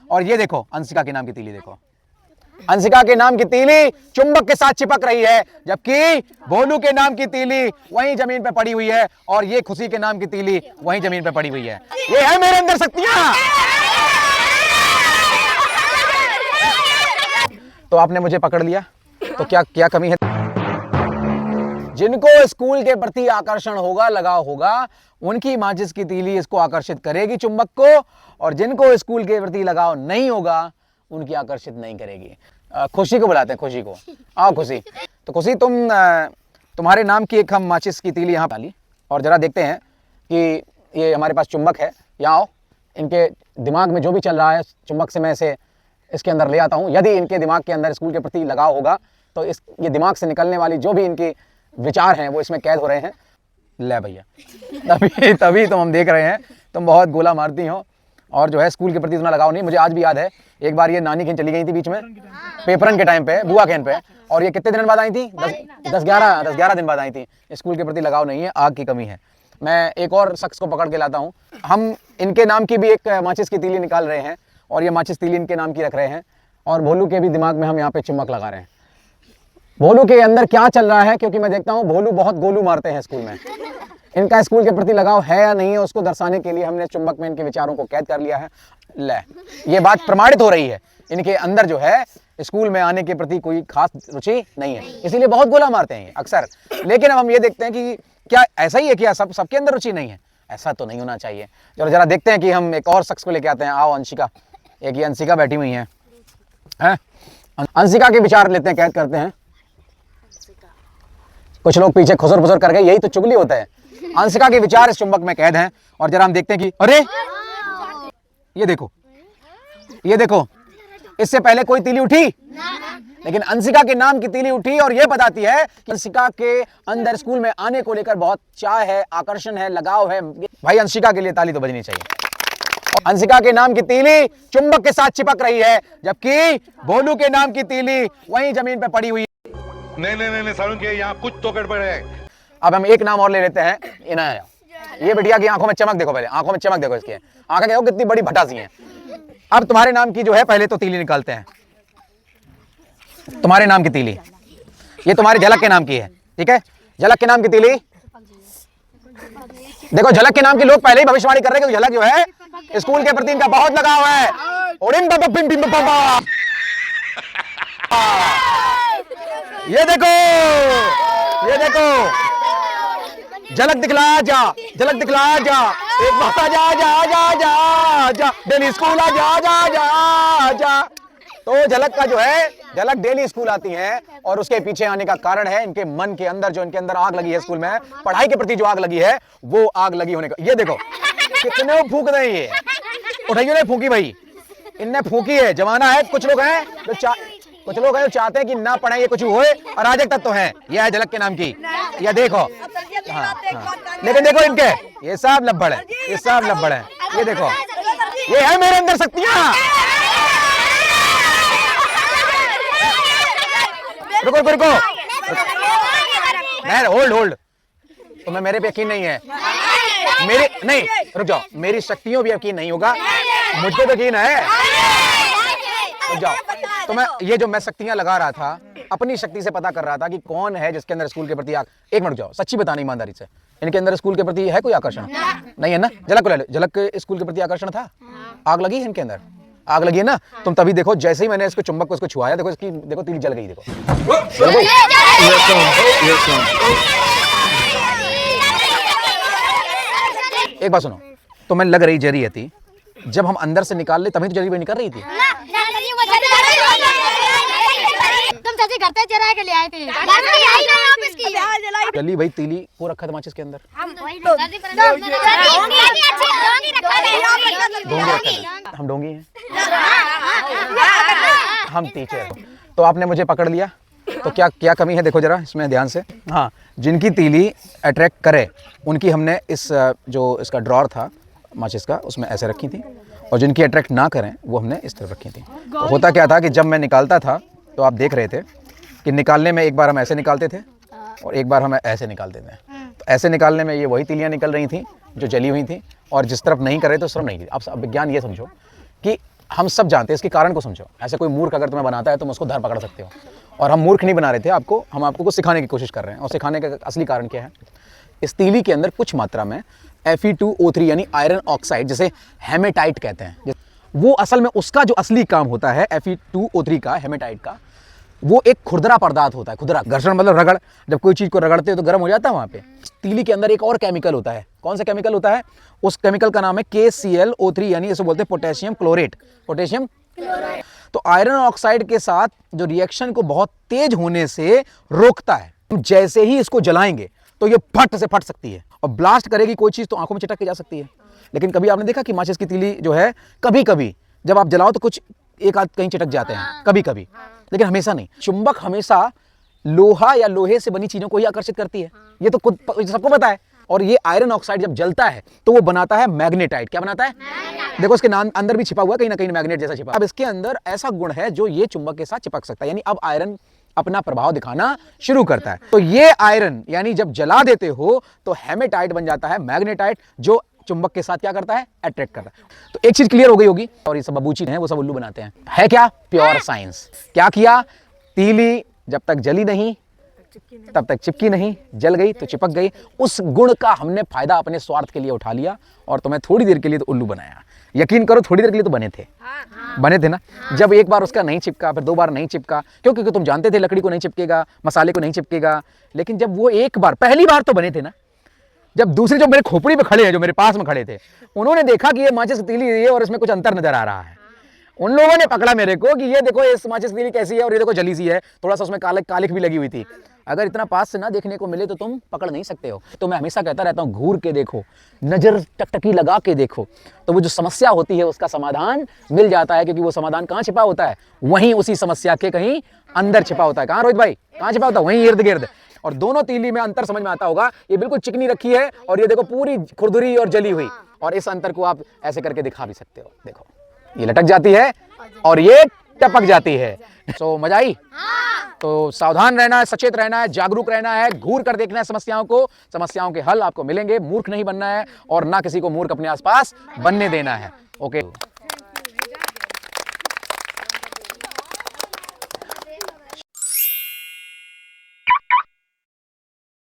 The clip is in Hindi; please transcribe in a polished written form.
और ये देखो अंशिका के नाम की तीली, देखो अंशिका के नाम की तीली चुंबक के साथ चिपक रही है, जबकि भोलू के नाम की तीली वहीं जमीन पे पड़ी हुई है और ये खुशी के नाम की तीली वहीं जमीन पे पड़ी हुई है। ये है मेरे अंदर शक्तियां। तो आपने मुझे पकड़ लिया, तो क्या क्या कमी है? जिनको स्कूल के प्रति आकर्षण होगा, लगाव होगा, उनकी माचिस की तीली इसको आकर्षित करेगी चुंबक को, और जिनको स्कूल के प्रति लगाव नहीं होगा उनकी आकर्षित नहीं करेगी। खुशी को बुलाते हैं, खुशी को। आओ खुशी। तो खुशी तुम्हारे नाम की एक हम माचिस की तीली यहाँ डाली और जरा देखते हैं कि ये हमारे पास चुंबक है। यहाँ आओ, इनके दिमाग में जो भी चल रहा है चुंबक से मैं इसे इसके अंदर ले आता हूँ। यदि इनके दिमाग के अंदर स्कूल के प्रति लगाव होगा तो ये दिमाग से निकलने वाली जो भी इनकी विचार हैं वो इसमें कैद हो रहे हैं। ले भैया, तभी तो हम देख रहे हैं तुम बहुत गोला मारती हो और जो है स्कूल के प्रति इतना लगाव नहीं। मुझे आज भी याद है, एक बार ये नानी कहीं चली गई थी बीच में पेपरन के टाइम पे, बुआ कहन पे, और ये कितने दिन बाद आई थी? 10-11 दिन बाद आई थी। स्कूल के प्रति लगाव नहीं है, आग की कमी है। मैं एक और शख्स को पकड़ के लाता हूँ। हम इनके नाम की भी एक माचिस की तीली निकाल रहे हैं और ये माचिस तीली इनके नाम की रख रहे हैं और भोलू के भी दिमाग में हम यहाँ पे चुम्बक लगा रहे हैं। भोलू के अंदर क्या चल रहा है, क्योंकि मैं देखता हूँ भोलू बहुत गोलू मारते हैं स्कूल में। इनका स्कूल के प्रति लगाव है या नहीं है उसको दर्शाने के लिए हमने चुंबक में इनके विचारों को कैद कर लिया है। ले, ये बात प्रमाणित हो रही है, इनके अंदर जो है स्कूल में आने के प्रति कोई खास रुचि नहीं है, इसीलिए बहुत गोला मारते हैं अक्सर। लेकिन अब हम ये देखते हैं कि क्या ऐसा ही है, क्या सबके अंदर रुचि नहीं है? ऐसा तो नहीं होना चाहिए। चलो जरा देखते हैं कि हम एक और शख्स को लेके आते हैं। आओ अंशिका, एक ये अंशिका बैठी हुई है। अंशिका के विचार लेते हैं, कैद करते हैं। कुछ लोग पीछे खुसर फुसर कर गए, यही तो चुगली होता है। अंशिका के विचार इस चुंबक में कैद हैं और जरा हम देखते हैं कि अरे ये देखो, ये देखो, इससे पहले कोई तीली उठी लेकिन अंशिका के नाम की तीली उठी और यह बताती है कि अंशिका के अंदर स्कूल में आने को लेकर बहुत चाह है, आकर्षण है, लगाव है। भाई अंशिका के लिए ताली तो बजनी चाहिए। अंशिका के नाम की तीली चुंबक के साथ चिपक रही है, जबकि भोलू के नाम की तीली वहीं जमीन पे पड़ी हुई है। नहीं सारुण के यहाँ कुछ तो गड़बड़ है। अब हम एक नाम और ले लेते हैं, इनाया। ये बिटिया की आंखों में चमक देखो, पहले आंखों में चमक देखो, इसकी आंखें देखो कितनी बड़ी भटासी हैं। अब तुम्हारे नाम की जो है पहले तो तीली निकालते हैं। तुम्हारे नाम की तीली, ये तुम्हारी झलक के नाम की है, ठीक है? झलक के नाम की तीली देखो। झलक के नाम के लोग पहले ही भविष्यवाणी कर रहे हैं कि झलक जो है स्कूल के प्रति इनका बहुत लगाव है। ये देखो, ये देखो, झलक दिखला जा, झलक दिखला जा, एक बार जा जा जा जा जा, डेली स्कूल आ जा जा जा जा। तो झलक का जो है, झलक डेली स्कूल आती है और उसके पीछे आने का कारण है इनके मन के अंदर, जो इनके अंदर आग लगी है स्कूल में, पढ़ाई के प्रति जो आग लगी है, वो आग लगी होने का। ये देखो कितने फूंक रहे हैं, उठाइयो ने फूंकी भाई, इनने फूंकी है। जमाना है, कुछ लोग हैं जो चाहते हैं कि ना पढ़ाई कुछ होए, अराजक तत्व हैं। यह है झलक के नाम की, ये देखो। हाँ। लेकिन देखो इनके, ये सब लब्बड़ है, ये सब लब्बड़ है। ये देखो, ये है मेरे अंदर शक्तियां। रुको, मैं होल्ड, तुम्हें मेरे पे यकीन नहीं है? मेरे नहीं, रुक जाओ, मेरी शक्तियों भी यकीन नहीं होगा, मुझको तो यकीन है। रुक जाओ, तो मैं शक्तियां लगा रहा था, अपनी शक्ति से पता कर रहा था कि कौन है जिसके अंदर स्कूल के प्रति आग। एक मिनट जाओ, सच्ची बतानी ईमानदारी से, इनके अंदर स्कूल के प्रति है कोई आकर्षण? नहीं है ना? झलक को ले लो, झलक के स्कूल के प्रति आकर्षण था? आग लगी है इनके अंदर, आग लगी है ना? तुम तभी देखो, जैसे ही मैंने इसको चुंबक को इसको छुआया, देखो इसकी, देखो तीली जल गई, देखो। एक बात सुनो, तो मैं लग रही जरी थी, जब हम अंदर से निकाल ले तभी तो जरी निकल रही थी। तुम सच्ची करते चरा के ले आए थे। जली भाई तीली को रखा था माचिस के अंदर। हम डोंगी हैं, हम टीचर। तो आपने मुझे पकड़ लिया, तो क्या क्या कमी है देखो जरा इसमें ध्यान से। हाँ, जिनकी तीली अट्रैक्ट करे उनकी हमने इस जो इसका ड्रॉर था माचिस का, उसमें ऐसे रखी थी, और जिनकी अट्रैक्ट ना करें वो हमने इस तरफ रखी थी। तो होता क्या था कि जब मैं निकालता था तो आप देख रहे थे कि निकालने में एक बार हम ऐसे निकालते थे और एक बार हम ऐसे निकालते थे। तो ऐसे निकालने में ये वही तीलियाँ निकल रही थी जो जली हुई थी, और जिस तरफ नहीं करे तो उस तरफ नहीं थी। आप विज्ञान ये समझो कि हम सब जानते हैं, इसके कारण को समझो। ऐसे कोई मूर्ख अगर तुम्हें बनाता है तुम उसको धर पकड़ सकते हो। और हम मूर्ख नहीं बना रहे थे आपको, हम आपको कुछ सिखाने की कोशिश कर रहे हैं। और सिखाने का असली कारण क्या है, इस तीली के अंदर कुछ मात्रा में Fe2O3 यानी आयरन ऑक्साइड, जिसे हेमेटाइट कहते हैं, वो असल में उसका जो असली काम होता है Fe2O3 का, हेमेटाइट का, वो एक खुरदरा पदार्थ होता है। खुरदरा, घर्षण मतलब रगड़, जब कोई चीज को रगड़ते हो तो गर्म हो जाता है वहां पे। तीली के अंदर एक और केमिकल होता है। कौन सा केमिकल होता है? उस केमिकल का नाम है KClO3 यानी इसे बोलते हैं पोटेशियम क्लोरेट। पोटेशियम क्लोराइड तो आयरन ऑक्साइड के साथ जो रिएक्शन को बहुत तेज होने से रोकता है। जैसे ही इसको जलाएंगे तो ये फट से फट सकती है और ब्लास्ट करेगी कोई चीज तो आंखों में चिटक के जा सकती है। लेकिन कभी आपने देखा कि माचिस की तीली जो है, कभी कभी जब आप जलाओ तो कुछ एक आध कहीं चिटक जाते हैं, कभी कभी, लेकिन हमेशा नहीं। चुंबक हमेशा लोहा या लोहे से बनी चीजों को ही आकर्षित करती है, ये तो खुद सबको पता है। और ये आयरन ऑक्साइड जब जलता है तो वो बनाता है मैग्नेटाइट। क्या बनाता है? देखो इसके नाम अंदर भी छिपा हुआ है, कहीं ना कहीं मैग्नेट जैसा छिपा। अब इसके अंदर ऐसा गुण है जो ये चुंबक के साथ चिपक सकता है, यानी अब आयरन अपना प्रभाव दिखाना शुरू करता है। तो ये आयरन यानी जब जला देते हो तो हेमेटाइट बन जाता है मैग्नेटाइट, जो चुंबक के साथ क्या करता है? अट्रैक्ट करता है। तो एक चीज क्लियर हो गई होगी। और ये सब बबूची हैं, वो सब उल्लू बनाते हैं। है क्या? Pure science. क्या किया? तीली जब तक जली नहीं तब तक चिपकी नहीं, जल गई तो चिपक गई। उस गुण का हमने फायदा अपने स्वार्थ के लिए उठा लिया और तुम्हें थोड़ी देर के लिए तो उल्लू बनाया। यकीन करो थोड़ी देर के लिए तो बने थे, बने थे ना। जब एक बार उसका नहीं चिपका, फिर 2 बार नहीं चिपका, क्योंकि तुम जानते थे लकड़ी को नहीं चिपकेगा, मसाले को नहीं चिपकेगा। लेकिन जब वो एक बार, पहली बार तो बने थे ना। जब दूसरी, जो मेरे खोपड़ी पे खड़े हैं, जो मेरे पास में खड़े थे, उन्होंने देखा कि ये माचिस तीली है और इसमें कुछ अंतर नजर आ रहा है। उन लोगों ने पकड़ा मेरे को कि ये देखो इस माचिस तीली कैसी है और ये देखो जली सी है, थोड़ा सा उसमें कालिख भी लगी हुई थी। अगर इतना पास से ना देखने को मिले तो तुम पकड़ नहीं सकते हो। तो मैं हमेशा कहता रहता हूँ, घूर के देखो, नजर टकटकी लगा के देखो, तो वो जो समस्या होती है उसका समाधान मिल जाता है। क्योंकि वो समाधान कहाँ छिपा होता है? वहीं उसी समस्या के कहीं अंदर छिपा होता है। कहाँ रोहित भाई? कहाँ छिपा होता है? वहीं इर्द गिर्द। और दोनों तीली में अंतर समझ में आता होगा। ये बिल्कुल चिकनी रखी है और ये देखो पूरी खुरदुरी और जली हुई। और इस अंतर को आप ऐसे करके दिखा भी सकते हो। देखो ये लटक जाती है और ये टपक जाती है। तो मजा आई? तो सावधान रहना है, सचेत रहना है, जागरूक रहना है, घूर कर देखना है समस्याओं को। समस्याओं के हल आपको मिलेंगे। मूर्ख नहीं बनना है और ना किसी को मूर्ख अपने आसपास बनने देना है। ओके।